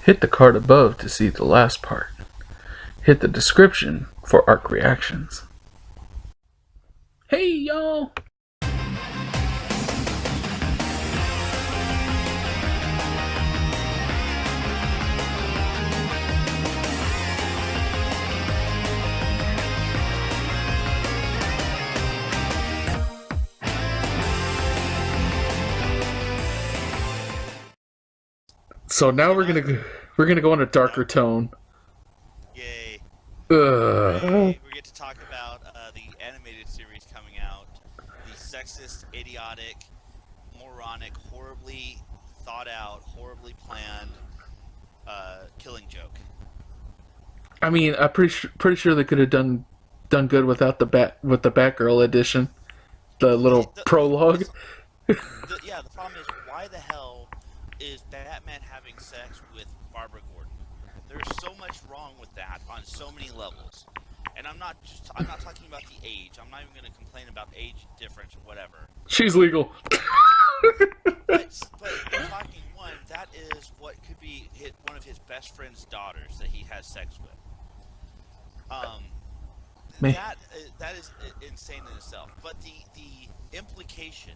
Hit the card above to see the last part. Hit the description for ArcReactions. Hey y'all! So now we're gonna go on a darker tone. Yay. Ugh. Hooray. We get to talk about the animated series coming out. The sexist, idiotic, moronic, horribly thought out, horribly planned Killing Joke. I mean, I'm pretty sure they could have done good without the Batgirl edition, the The, little the, prologue. it's, yeah, the problem is, why the hell is Batman having sex with Barbara Gordon? There's so much wrong with that on so many levels. And I'm not talking about the age. I'm not even going to complain about age difference or whatever. She's legal. But we're talking one, that is what could be one of his best friend's daughters that he has sex with. Um, Man. that is insane in itself. But the implication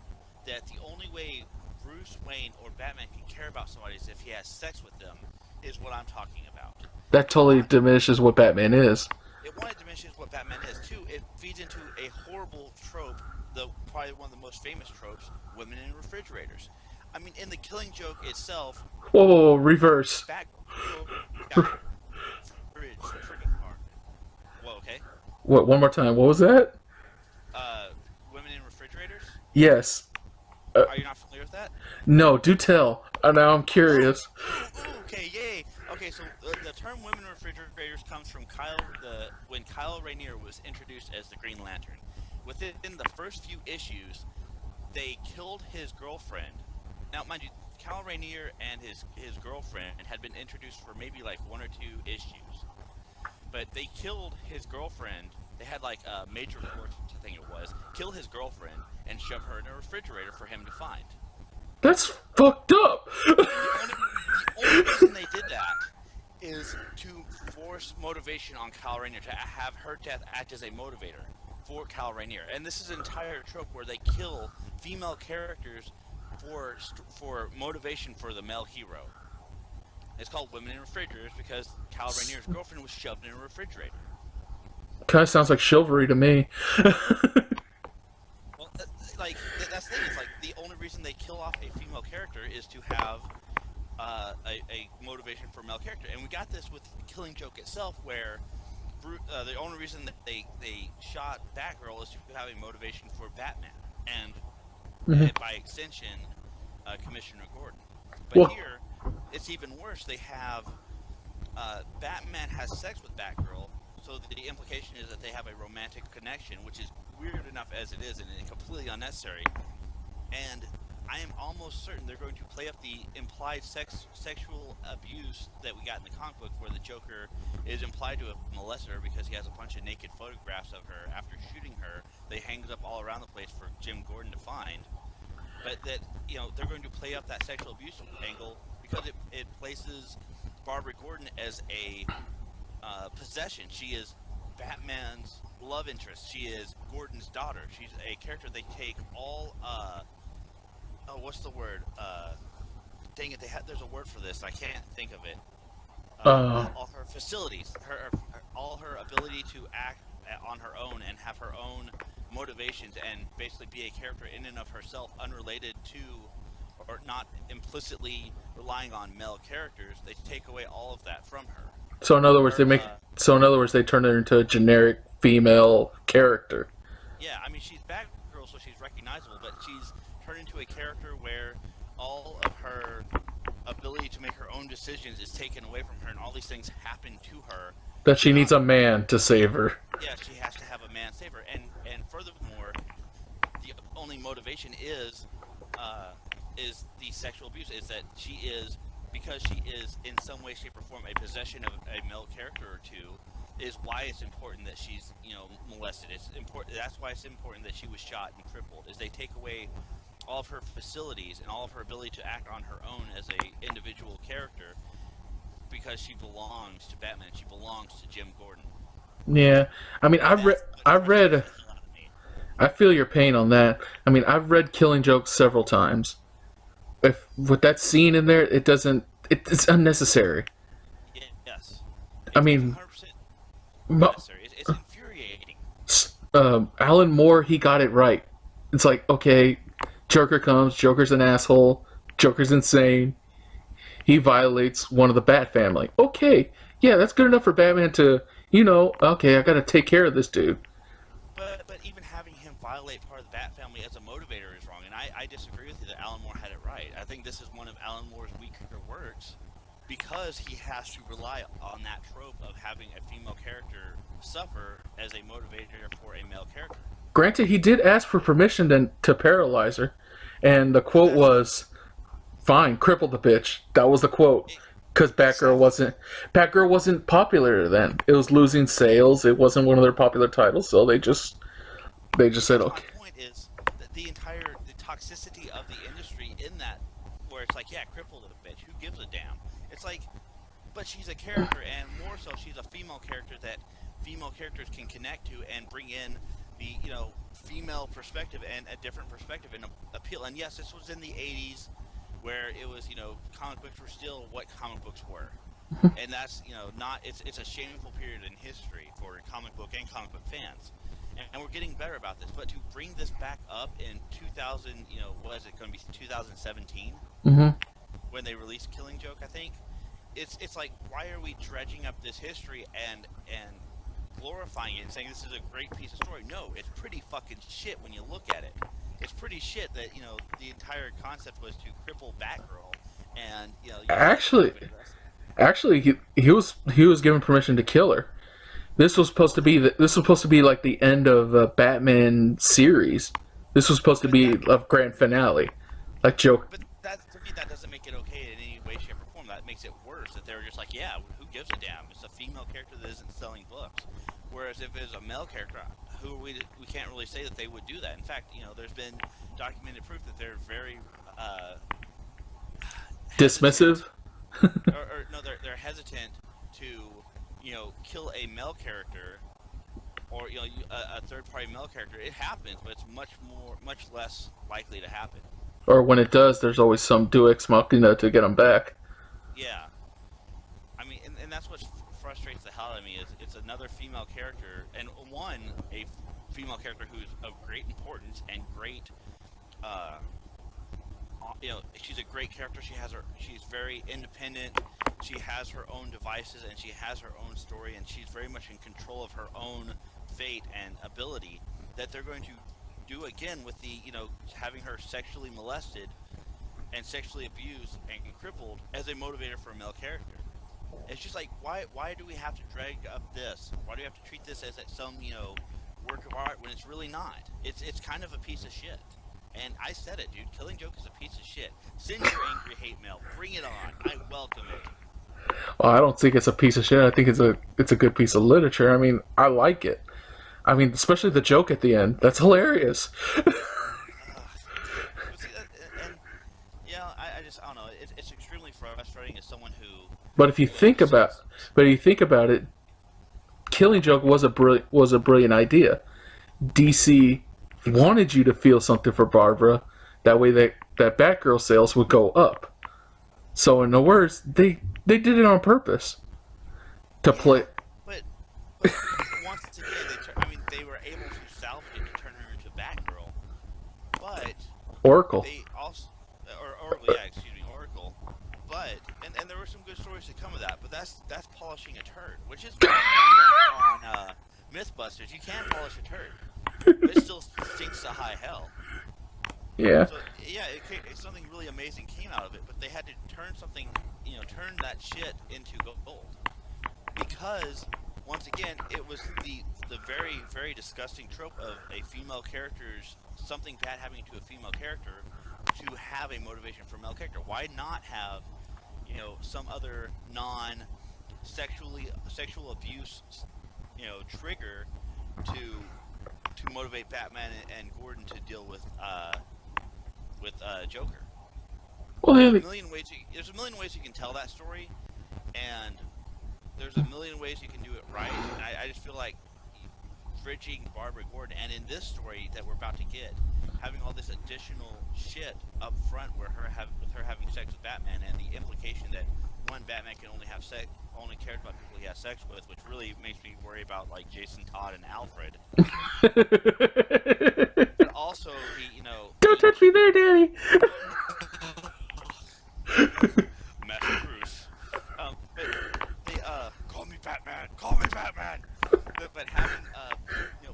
that the only way Bruce Wayne or Batman can care about somebody is if he has sex with them is what I'm talking about. That totally diminishes what Batman is. It diminishes what Batman is. Two, it feeds into a horrible trope, probably one of the most famous tropes: women in refrigerators. I mean, in the Killing Joke itself, Whoa, reverse. Batgirl got friggin' hard. Whoa, okay. What? One more time. What was that? Women in refrigerators. Yes. Uh, Are you not familiar with that? no, do tell. Now I'm curious. Okay, yay. Okay, so the term "women in refrigerators" comes from when Kyle Rayner was introduced as the Green Lantern. Within the first few issues, they killed his girlfriend. Now, mind you, Kyle Rayner and his girlfriend had been introduced for maybe like one or two issues, but they killed his girlfriend. They had like a major force, I think it was, kill his girlfriend and shove her in a refrigerator for him to find. That's fucked up. The only reason they did that is to force motivation on Kyle Rayner, to have her death act as a motivator for Kyle Rayner. And this is an entire trope where they kill female characters for motivation for the male hero. It's called Women in Refrigerators because Kyle Rayner's girlfriend was shoved in a refrigerator. Kind of sounds like chivalry to me. Well, that's the thing. It's like the only reason they kill off a female character is to have a motivation for a male character. And we got this with Killing Joke itself, where the only reason that they shot Batgirl is to have a motivation for Batman, and by extension, Commissioner Gordon. But Well, here, it's even worse. They have Batman has sex with Batgirl, so the implication is that they have a romantic connection, which is weird enough as it is and completely unnecessary. And I am almost certain they're going to play up the implied sexual abuse that we got in the comic book, where the Joker is implied to have molested her because he has a bunch of naked photographs of her after shooting her. They hangs up all around the place for Jim Gordon to find. But that, they're going to play up that sexual abuse angle because it places Barbara Gordon as a possession. She is Batman's love interest. She is Gordon's daughter. She's a character they take all what's the word? Dang it! There's a word for this. I can't think of it. uh, All her facilities, all her ability to act on her own and have her own motivations, and basically be a character in and of herself, unrelated to or not implicitly relying on male characters. They take away all of that from her. so in other words, Where, they turn her into a generic female character. yeah, I mean, she's Batgirl, so she's recognizable, but she's turned into a character where all of her ability to make her own decisions is taken away from her, and all these things happen to her. That she needs Not, a man to save her. yeah, she has to have a man save her, and furthermore, the only motivation is the sexual abuse. Is that she is, because she is in some way, shape, or form a possession of a male character or two, is why it's important that she's molested. It's important. That's why it's important that she was shot and crippled. Is they take away all of her facilities and all of her ability to act on her own as a individual character, because she belongs to Batman. She belongs to Jim Gordon. Yeah, I mean, And that's what frustrates the hell out of me. I feel your pain on that. I mean, I've read Killing Joke several times. If with that scene in there, it doesn't. It's unnecessary. Yes, I it's mean, 100% unnecessary. It's infuriating. Alan Moore, he got it right. It's like, okay, Joker comes, Joker's an asshole, Joker's insane, he violates one of the Bat family. Okay, yeah, that's good enough for Batman to, okay, I gotta take care of this dude. But even having him violate part of the Bat family as a motivator is wrong, and I disagree with you that Alan Moore had it right. I think this is one of Alan Moore's weaker works because he has to rely on that trope of having a female character suffer as a motivator for a male character. Granted, he did ask for permission to paralyze her, and the quote was, "Fine, cripple the bitch." That was the quote. Because Batgirl wasn't popular then. It was losing sales. It wasn't one of their popular titles, so they just said okay. My point is that the toxicity of the industry in that, where it's like, yeah, cripple the bitch. Who gives a damn? It's like, but she's a character, and more so, she's a female character that female characters can connect to and bring in the female perspective and a different perspective and appeal. And yes, this was in the 80s. Where it was, comic books were still what comic books were, and that's, not. It's a shameful period in history for comic book and comic book fans, and we're getting better about this. But to bring this back up in 2000, what is it going to be 2017 when they released Killing Joke? I think it's like, why are we dredging up this history and glorifying it and saying this is a great piece of story? No, it's pretty fucking shit when you look at it. It's pretty shit that the entire concept was to cripple Batgirl, and actually he was given permission to kill her. This was supposed to be like the end of a Batman series. This was supposed to be a grand finale, like Joker. But to me, that doesn't make it okay in any way, shape, or form. That makes it worse. That they were just like, yeah, who gives a damn? It's a female character that isn't selling books. Whereas if it's a male character, we can't really say that they would do that. In fact, there's been documented proof that they're very dismissive, or no, they're hesitant to kill a male character or a third-party male character. It happens, but it's much less likely to happen. Or when it does, there's always some Deus Ex Machina to get them back. Yeah, I mean, and that's what frustrates the hell out of me is it's another female character, and a female character who's of great importance and great, she's a great character. She's very independent. She has her own devices and she has her own story, and she's very much in control of her own fate and ability. That they're going to do again with the having her sexually molested and sexually abused and crippled as a motivator for a male character. It's just like, why do we have to drag up this? Why do we have to treat this as some work of art when it's really not? It's kind of a piece of shit. And I said it, dude. Killing Joke is a piece of shit. Send your angry hate mail. Bring it on. I welcome it. Well, I don't think it's a piece of shit. I think it's a good piece of literature. I mean, I like it. I mean, especially the joke at the end. That's hilarious. I don't know. It's extremely frustrating as someone who. But if you think about it, Killing Joke was a brilliant idea. DC wanted you to feel something for Barbara. That way, that Batgirl sales would go up. So, in other words, they did it on purpose to play. But once again, they were able to salvage it to turn her into Batgirl. But Oracle. They also, Oracle, yeah, excuse me, Oracle. But and there were some good stories to come of that. But that's polishing a turd, which is on MythBusters. You can polish a turd, but it still stinks to high hell. Yeah. So yeah, something really amazing came out of it, but they had to turn that shit into gold, because once again, it was the very, very disgusting trope of a female character's something bad happening to a female character to have a motivation for a male character. Why not have some other sexual abuse trigger to motivate Batman and Gordon to deal with Joker? Well, there's a million ways you can tell that story, and there's a million ways you can do it right. And I just feel like bridging Barbara Gordon, and in this story that we're about to get, having all this additional shit up front with her having sex with Batman, and the implication that one, Batman can only have sex, only cares about people he has sex with, which really makes me worry about like Jason Todd and Alfred. But also don't touch me there, Daddy. Master Bruce. But they call me Batman, call me Batman. But having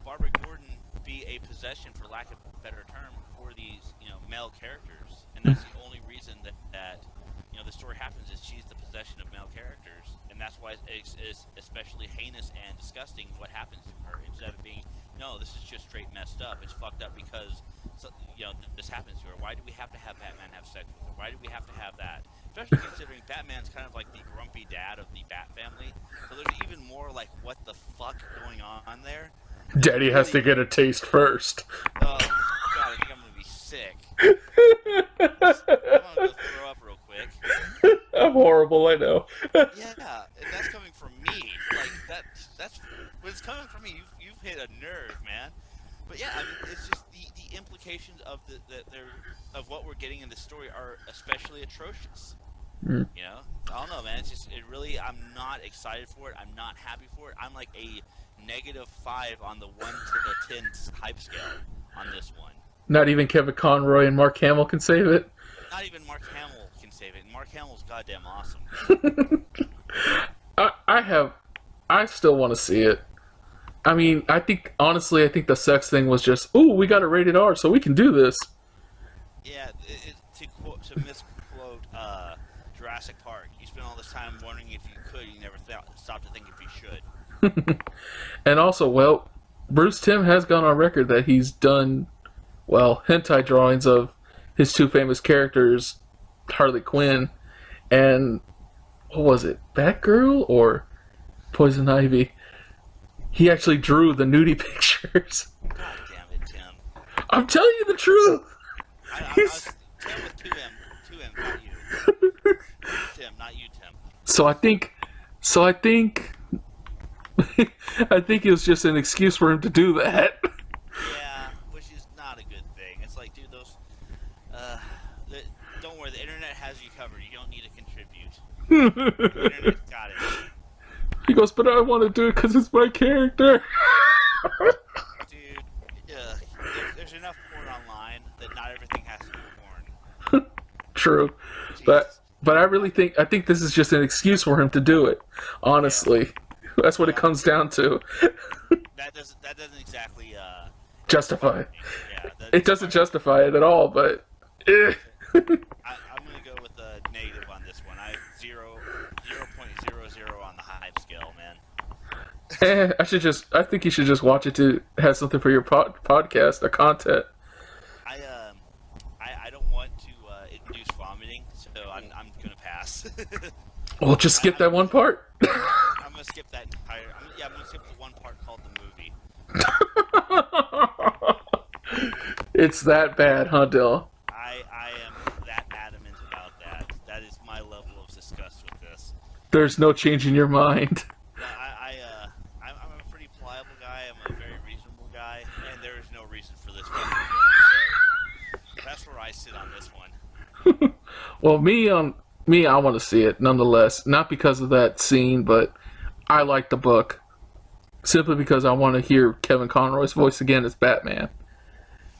Barbara Gordon be a possession, for lack of a better term, for these male characters, and that's the only reason that the story happens, is she's the possession of male characters, and that's why it's especially heinous and disgusting what happens to her. Instead of being, no, this is just straight messed up. It's fucked up because this happens to her. Why do we have to have Batman have sex with her? Why do we have to have that? Especially considering Batman's kind of like the grumpy dad of the Bat family. So there's even more like what the fuck going on there. Daddy has to get a taste first. Oh god, I think I'm gonna be sick. I'm gonna go throw up real quick. I'm horrible, I know. Yeah, and that's coming from me. Like that's when it's coming from me. You've hit a nerve, man. But yeah, I mean, it's just the implications of of what we're getting in this story are especially atrocious. I don't know, man. I'm not excited for it. I'm not happy for it. I'm like a -5 on the 1 to 10 hype scale on this one. Not even Kevin Conroy and Mark Hamill can save it. Not even Mark Hamill can save it. And Mark Hamill's goddamn awesome. I still want to see it. I mean, honestly, I think the sex thing was just, ooh, we got it rated R, so we can do this. Yeah, to misquote Jurassic Park, you spend all this time wondering if you could, you never stopped to think if you should. And also, well, Bruce Timm has gone on record that he's done, well, hentai drawings of his two famous characters, Harley Quinn and, what was it, Batgirl or Poison Ivy? He actually drew the nudie pictures. God damn it, Tim. I'm telling you the truth. I was Tim with 2M, not you. Tim, not you, Tim. So I think it was just an excuse for him to do that. Yeah, which is not a good thing. It's like, dude, don't worry, the internet has you covered. You don't need to contribute. The internet's got it. He goes, but I want to do it because it's my character. Dude, there's enough porn online that not everything has to be porn. True. Jesus. But I really think this is just an excuse for him to do it. Honestly. Yeah. That's what it comes down to. That doesn't exactly justify it. Yeah, it doesn't justify it at all, but I'm gonna go with a negative on this one. 0.00 on the hype scale, man. I think you should just watch it to have something for your podcast, or content. I don't want to induce vomiting, so I'm gonna pass. Well, just skip that one part. I'm gonna skip that entire. I'm gonna skip the one part called the movie. It's that bad, huh, Dill? I am that adamant about that. That is my level of disgust with this. There's no change in your mind. I'm a pretty pliable guy. I'm a very reasonable guy, and there is no reason for this film. So that's where I sit on this one. Well, I want to see it nonetheless. Not because of that scene, but I like the book. Simply because I want to hear Kevin Conroy's voice again as Batman.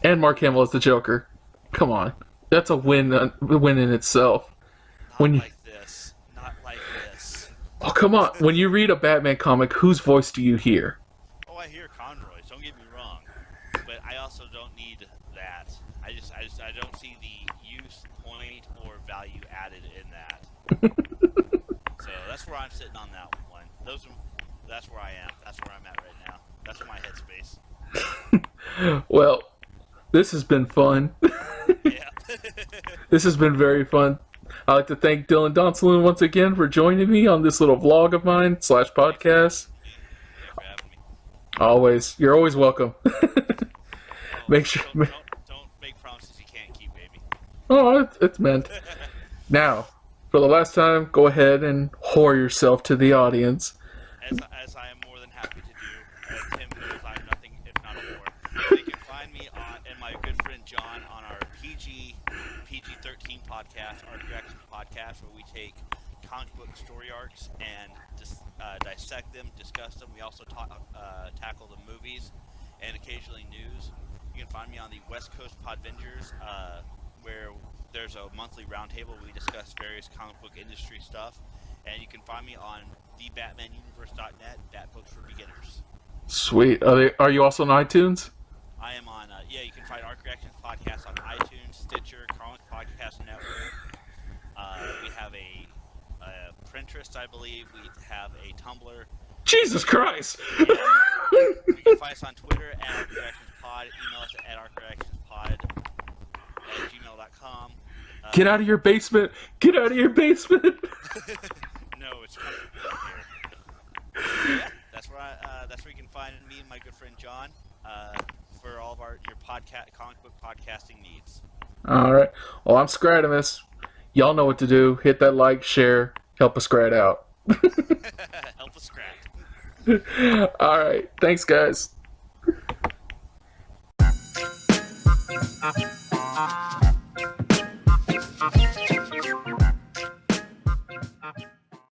And Mark Hamill as the Joker. Come on. That's a win in itself. Not like this. Not like this. Oh, come on. When you read a Batman comic, whose voice do you hear? Oh, I hear Conroy's. Don't get me wrong. But I also don't need that. I don't see the use, point, or value added in that. So that's where I'm sitting on that one. That's where I am. That's where I'm at right now. That's my headspace. Well, this has been fun. Yeah. This has been very fun. I'd like to thank Dylan Donsaloon once again for joining me on this little vlog of mine / podcast. Thanks for having me. Always. You're always welcome. Make sure. Don't make promises you can't keep, baby. Oh, it's meant. Now, for the last time, go ahead and whore yourself to the audience. As I am more than happy to do. As Tim knows, I'm nothing if not a whore. So you can find me and my good friend John on our PG-13 podcast, ArcReactions podcast, where we take comic book story arcs and dissect them, discuss them. We also tackle the movies and occasionally news. You can find me on the West Coast Podvengers, where there's a monthly roundtable where we discuss various comic book industry stuff. And you can find me on thebatmanuniverse.net, Bat Books for Beginners. Sweet. Are you also on iTunes? I am on, you can find ArcReactions podcast on iTunes, Stitcher, Comic Podcast Network. We have a Pinterest, I believe. We have a Tumblr. Jesus Christ! Yeah. You can find us on Twitter at ArcReactionsPod. Email us at arcreactionspod@gmail.com. Get out of your basement! Get out of your basement! No, it's comfortable here. Yeah, that's where you can find me and my good friend John for all of your comic book podcasting needs. All right. Well, I'm Scratimus. Y'all know what to do. Hit that like, share, help us Scrat out. Help us Scrat. All right. Thanks, guys.